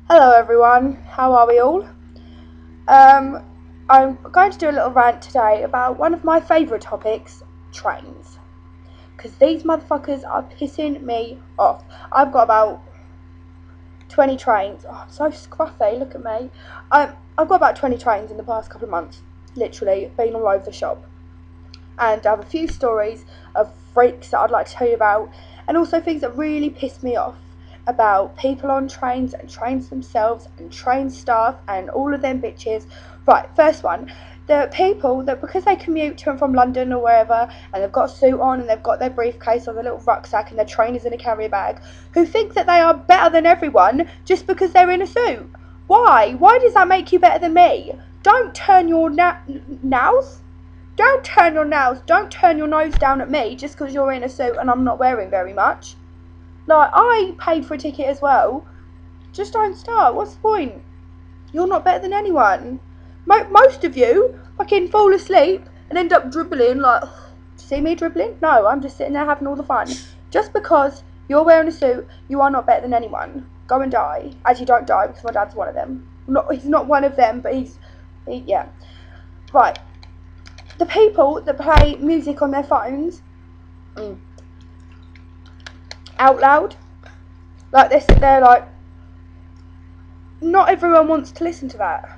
Hello everyone, how are we all? I'm going to do a little rant today about one of my favourite topics, trains. Because these motherfuckers are pissing me off. I've got about 20 trains. Oh, I'm so scruffy, look at me. I've got about 20 trains in the past couple of months. Literally, been all over the shop. And I have a few stories of freaks that I'd like to tell you about. And also things that really piss me off about people on trains and trains themselves and train staff and all of them bitches. Right, first one. The people that, because they commute to and from London or wherever, and they've got a suit on and they've got their briefcase or their little rucksack and their trainers in a carrier bag, who think that they are better than everyone just because they're in a suit. Why? Why does that make you better than me? Don't turn your nails. Don't turn your nose down at me just because you're in a suit and I'm not wearing very much. Like, I paid for a ticket as well. Just don't start. What's the point? You're not better than anyone. Most of you fucking fall asleep and end up dribbling like, see me dribbling? No, I'm just sitting there having all the fun. Just because you're wearing a suit, you are not better than anyone. Go and die. Actually, don't die because my dad's one of them. He's not one of them, but yeah. Right. The people that play music on their phones out loud, like they sit there like, not everyone wants to listen to that.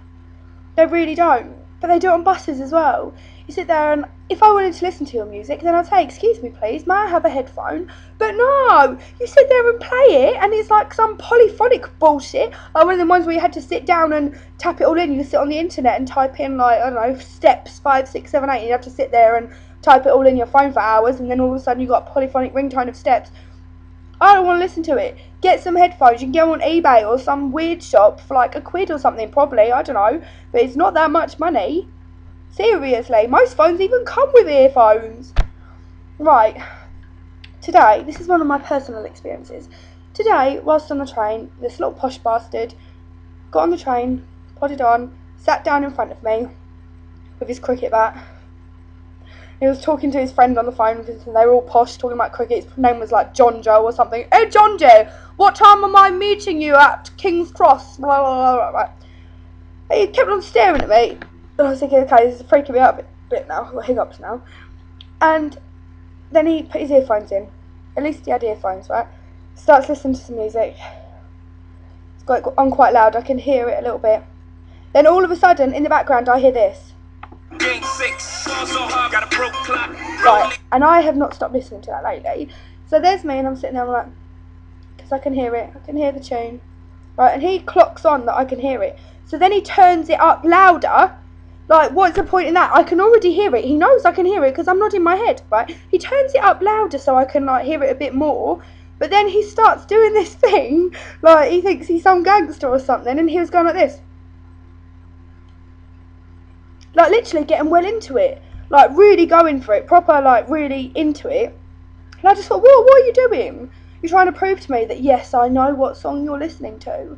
They really don't. But they do it on buses as well. You sit there and if I wanted to listen to your music, then I'd say, excuse me please, may I have a headphone? But no, you sit there and play it and it's like some polyphonic bullshit. Like one of the ones where you had to sit down and tap it all in. You sit on the internet and type in like, I don't know, steps 5, 6, 7, 8 and you have to sit there and type it all in your phone for hours and then all of a sudden you got a polyphonic ringtone of steps. I don't want to listen to it. Get some headphones. You can go on eBay or some weird shop for like £1 or something, probably. I don't know. But it's not that much money. Seriously. Most phones even come with earphones. Right. Today, this is one of my personal experiences. Today, whilst on the train, this little posh bastard got on the train, put it on, sat down in front of me with his cricket bat. He was talking to his friend on the phone because they were all posh, talking about cricket. His name was like John Joe or something. Hey John Joe, what time am I meeting you at King's Cross? Blah, blah, blah, blah. He kept on staring at me. And I was thinking, okay, this is freaking me out a bit now. I've got hiccups now. And then he put his earphones in. At least he had earphones, right? Starts listening to some music. It's got it on quite loud. I can hear it a little bit. Then all of a sudden, in the background, I hear this. Right, and I have not stopped listening to that lately. So there's me and I'm sitting there and I'm like, because I can hear it, I can hear the tune. Right, and he clocks on that I can hear it. So then he turns it up louder. Like, what's the point in that? I can already hear it. He knows I can hear it because I'm nodding my head, right? He turns it up louder so I can like hear it a bit more. But then he starts doing this thing, like he thinks he's some gangster or something, and he was going like this. Like literally getting well into it, like really going for it, proper like really into it. And I just thought, whoa, what are you doing? You're trying to prove to me that yes, I know what song you're listening to.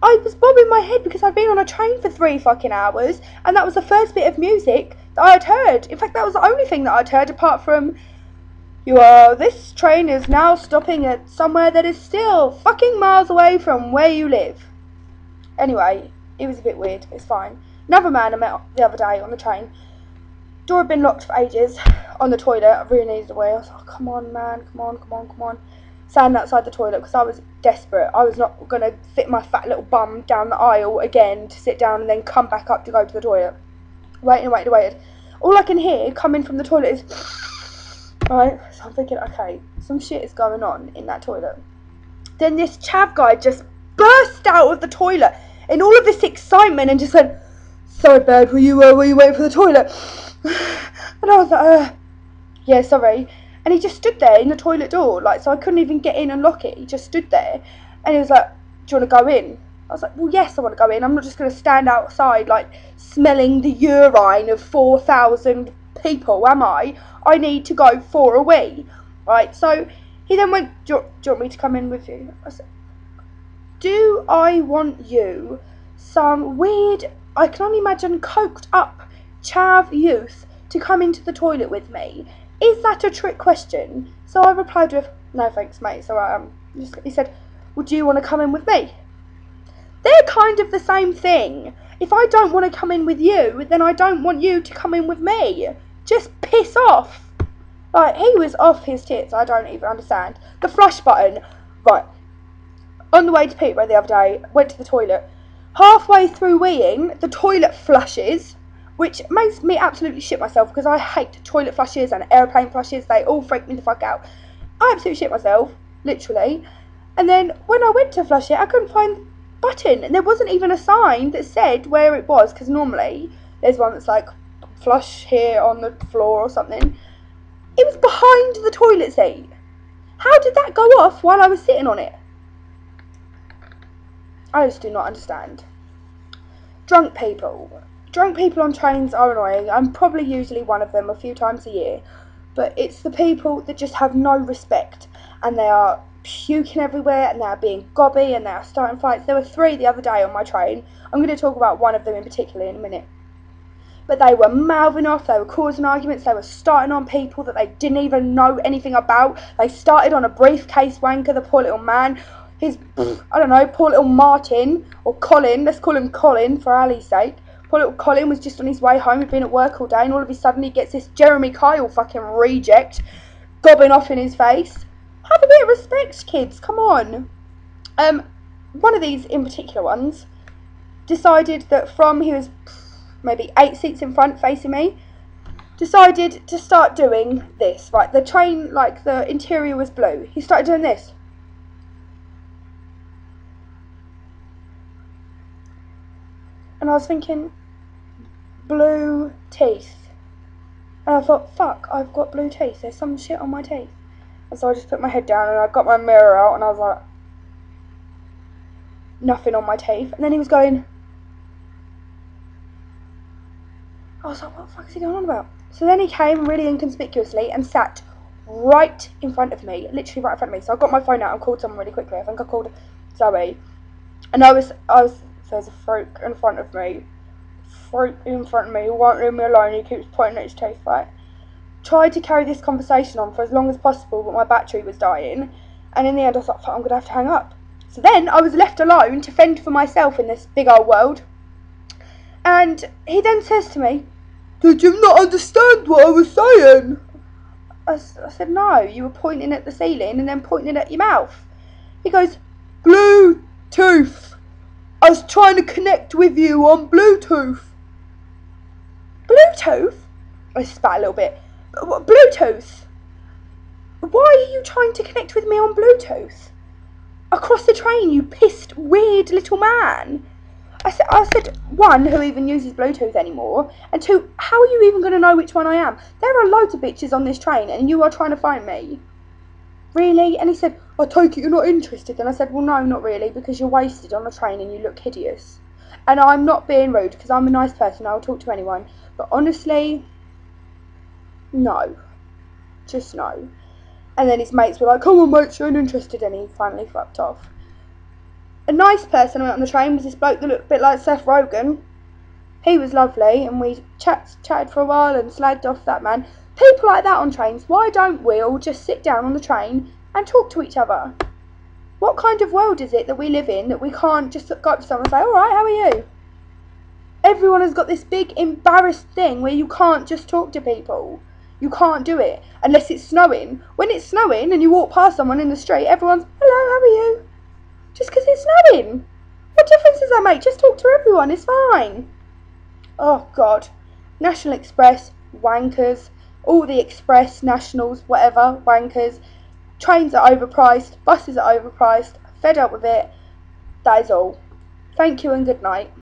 I was bobbing my head because I'd been on a train for 3 fucking hours and that was the first bit of music that I had heard. In fact, that was the only thing that I'd heard apart from this train is now stopping at somewhere that is still fucking miles away from where you live. Anyway, it was a bit weird, it's fine. Another man I met the other day on the train. Door had been locked for ages on the toilet. I really needed a wee. I was like, come on, man, come on. Standing outside the toilet because I was desperate. I was not going to fit my fat little bum down the aisle again to sit down and then come back up to go to the toilet. Waited. All I can hear coming from the toilet is, right, so I'm thinking, okay, some shit is going on in that toilet. Then this chav guy just burst out of the toilet in all of this excitement and just went, sorry bird, were you waiting for the toilet? And I was like, yeah, sorry. And he just stood there in the toilet door, like, so I couldn't even get in and lock it. He just stood there and he was like, do you want to go in? I was like, well, yes, I want to go in. I'm not just going to stand outside like smelling the urine of 4,000 people, am I? I need to go for a wee. Right, so he then went, do you want me to come in with you? I said, do I want you, some weird, I can only imagine coked up chav youth, to come into the toilet with me? Is that a trick question? So I replied with, no thanks mate, it's alright. He said, well, do you want to come in with me? They're kind of the same thing. If I don't want to come in with you, then I don't want you to come in with me. Just piss off. Like, he was off his tits. I don't even understand. The flush button. Right. On the way to Peterborough the other day, went to the toilet. Halfway through weeing, the toilet flushes, which makes me absolutely shit myself because I hate toilet flushes and airplane flushes. They all freak me the fuck out. I absolutely shit myself, literally. And then when I went to flush it, I couldn't find the button. And there wasn't even a sign that said where it was, because normally there's one that's like, flush here on the floor or something. It was behind the toilet seat. How did that go off while I was sitting on it? I just do not understand. Drunk people. Drunk people on trains are annoying. I'm probably usually one of them a few times a year. But it's the people that just have no respect. And they are puking everywhere and they are being gobby and they are starting fights. There were 3 the other day on my train. I'm going to talk about one of them in particular in a minute. But they were mouthing off, they were causing arguments, they were starting on people that they didn't even know anything about. They started on a briefcase wanker, the poor little man. His, I don't know, poor little Martin, or Colin, let's call him Colin for Ali's sake. Poor little Colin was just on his way home, he'd been at work all day, and all of a sudden he gets this Jeremy Kyle fucking reject gobbing off in his face. Have a bit of respect, kids, come on. One of these in particular ones decided that from, he was maybe 8 seats in front facing me, decided to start doing this. Right, the train, like the interior was blue. He started doing this. And I was thinking, blue teeth. And I thought, fuck, I've got blue teeth. There's some shit on my teeth. And so I just put my head down and I got my mirror out and I was like, nothing on my teeth. And then he was going, I was like, what the fuck is he going on about? So then he came really inconspicuously and sat right in front of me, literally right in front of me. So I got my phone out and called someone really quickly. I think I called Zoe. And there's a fruit in front of me. Fruit in front of me, he won't leave me alone, he keeps pointing at his teeth, right? Tried to carry this conversation on for as long as possible, but my battery was dying. And in the end I thought, fuck, I'm going to have to hang up. So then I was left alone to fend for myself in this big old world. And he then says to me, did you not understand what I was saying? I said, no, you were pointing at the ceiling and then pointing at your mouth. He goes, Bluetooth. I was trying to connect with you on Bluetooth. Bluetooth? I spat a little bit. Bluetooth? Why are you trying to connect with me on Bluetooth? Across the train, you pissed, weird little man. I said, 1, who even uses Bluetooth anymore, and 2, how are you even going to know which one I am? There are loads of bitches on this train, and you are trying to find me. Really? And he said, I take it you're not interested. And I said, well, no, not really, because you're wasted on a train and you look hideous. And I'm not being rude, because I'm a nice person, I'll talk to anyone. But honestly, no. Just no. And then his mates were like, come on, mate, you ain't interested, and he finally fucked off. A nice person I met on the train was this bloke that looked a bit like Seth Rogen. He was lovely, and we chatted for a while and slagged off that man. People like that on trains, why don't we all just sit down on the train and talk to each other? What kind of world is it that we live in that we can't just go up to someone and say, alright, how are you? Everyone has got this big embarrassed thing where you can't just talk to people. You can't do it unless it's snowing. When it's snowing and you walk past someone in the street, everyone's, hello, how are you? Just because it's snowing. What difference does that make? Just talk to everyone, it's fine. Oh God. National Express, wankers. All the express, nationals, whatever, wankers. Trains are overpriced, buses are overpriced. Fed up with it. That is all. Thank you and good night.